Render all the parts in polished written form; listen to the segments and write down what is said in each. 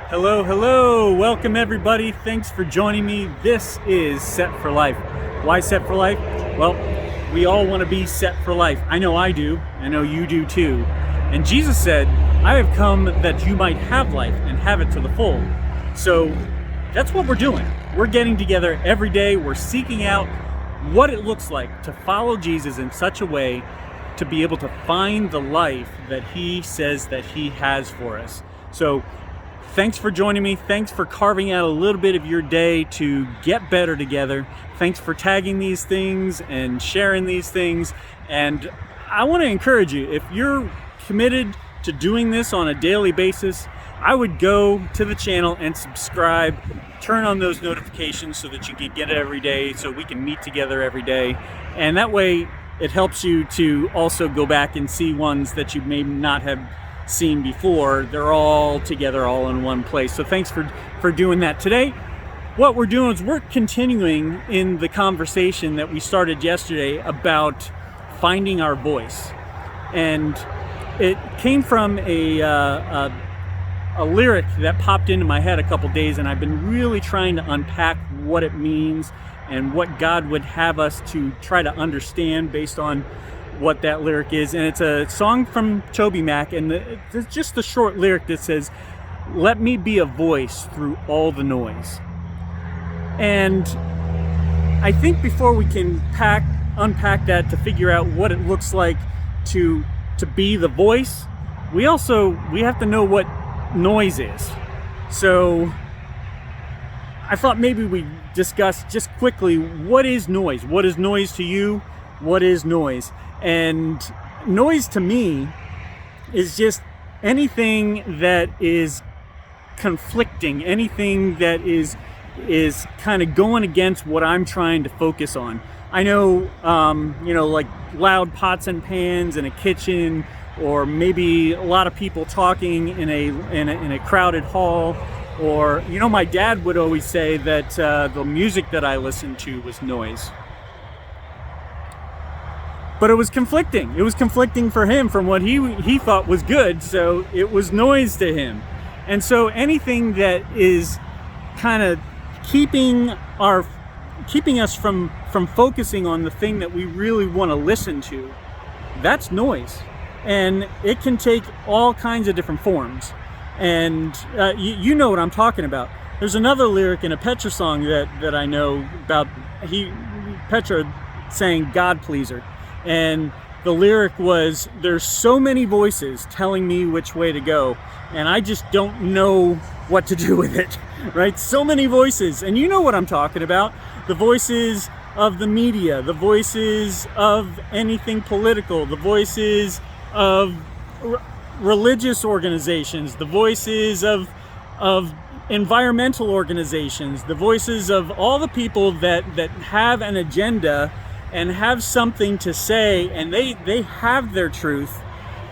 Hello, hello. Welcome, everybody. Thanks for joining me. This is Set for Life. Why Set for Life? Well, we all want to be set for life. I know I do. I know you do too. And Jesus said, I have come that you might have life and have it to the full. So that's what we're doing. We're getting together every day. We're seeking out what it looks like to follow Jesus in such a way to be able to find the life that he says that he has for us. So thanks for joining me. Thanks for carving out a little bit of your day to get better together. Thanks for tagging these things and sharing these things. And I want to encourage you, if you're committed to doing this on a daily basis, I would go to the channel and subscribe, turn on those notifications so that you can get it every day, so we can meet together every day. And that way it helps you to also go back and see ones that you may not have seen before. They're all together, all in one place. So thanks for doing that. Today, what we're doing is we're continuing in the conversation that we started yesterday about finding our voice. And it came from a lyric that popped into my head a couple days, and I've been really trying to unpack what it means and what God would have us to try to understand based on what that lyric is. And it's a song from TobyMac, and it's just the short lyric that says, let me be a voice through all the noise. And I think before we can unpack that to figure out what it looks like to be the voice, we have to know what noise is. So I thought maybe we discuss just quickly, what is noise? What is noise to you? What is noise? And noise to me is just anything that is conflicting, anything that is kind of going against what I'm trying to focus on. I know, like loud pots and pans in a kitchen, or maybe a lot of people talking in a crowded hall, or my dad would always say that the music that I listened to was noise. But it was conflicting. It was conflicting for him from what he thought was good, so it was noise to him. And so anything that is kind of keeping us from focusing on the thing that we really want to listen to, that's noise. And it can take all kinds of different forms. And you know what I'm talking about. There's another lyric in a Petra song that I know about. Petra saying God pleaser. And the lyric was, there's so many voices telling me which way to go, and I just don't know what to do with it, right? So many voices. And you know what I'm talking about. The voices of the media, the voices of anything political, the voices of religious organizations, the voices of environmental organizations, the voices of all the people that have an agenda and have something to say, and they have their truth,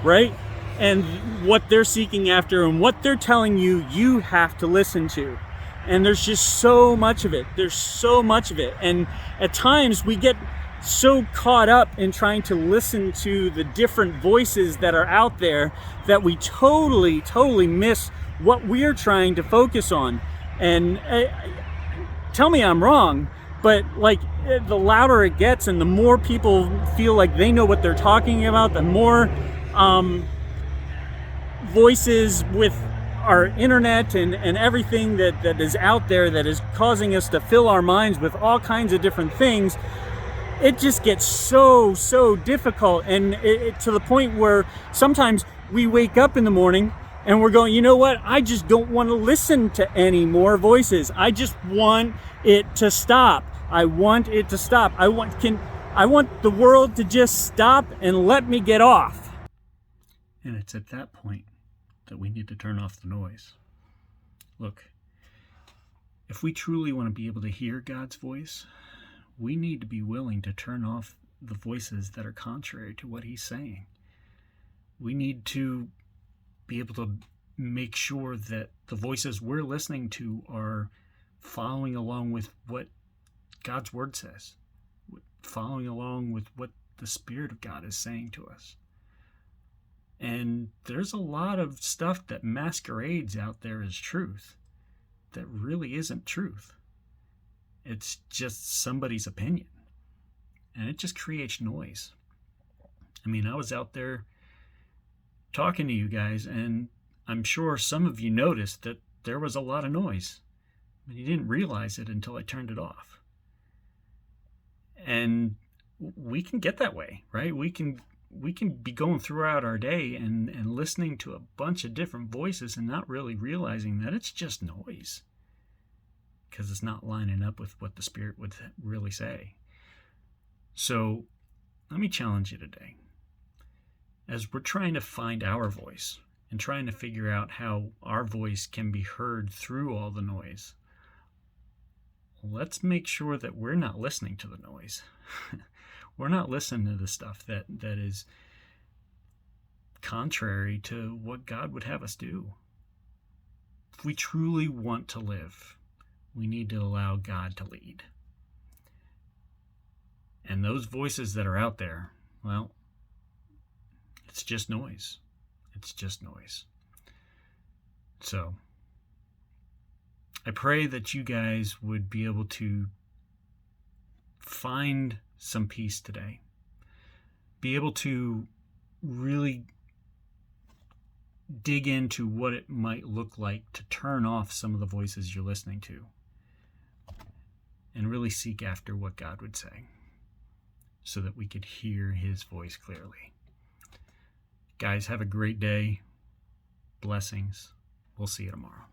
right? And what they're seeking after and what they're telling you have to listen to. And there's just so much of it. There's so much of it. And at times we get so caught up in trying to listen to the different voices that are out there that we totally miss what we're trying to focus on. And tell me I'm wrong, but like the louder it gets and the more people feel like they know what they're talking about, the more voices with our internet and everything that is out there that is causing us to fill our minds with all kinds of different things, it just gets so difficult. And it to the point where sometimes we wake up in the morning and we're going, you know what? I just don't want to listen to any more voices. I just want it to stop. I want it to stop. I want the world to just stop and let me get off. And it's at that point that we need to turn off the noise. Look, if we truly want to be able to hear God's voice, we need to be willing to turn off the voices that are contrary to what he's saying. We need to be able to make sure that the voices we're listening to are following along with what God's word says, following along with what the Spirit of God is saying to us. And there's a lot of stuff that masquerades out there as truth that really isn't truth. It's just somebody's opinion. And it just creates noise. I mean, I was out there talking to you guys, and I'm sure some of you noticed that there was a lot of noise. But you didn't realize it until I turned it off. And we can get that way, right? We can be going throughout our day and listening to a bunch of different voices and not really realizing that it's just noise, because it's not lining up with what the Spirit would really say. So let me challenge you today. As we're trying to find our voice and trying to figure out how our voice can be heard through all the noise, let's make sure that we're not listening to the noise. We're not listening to the stuff that is contrary to what God would have us do. If we truly want to live, we need to allow God to lead. And those voices that are out there, well, it's just noise. It's just noise. So I pray that you guys would be able to find some peace today. Be able to really dig into what it might look like to turn off some of the voices you're listening to and really seek after what God would say so that we could hear his voice clearly. Guys, have a great day. Blessings. We'll see you tomorrow.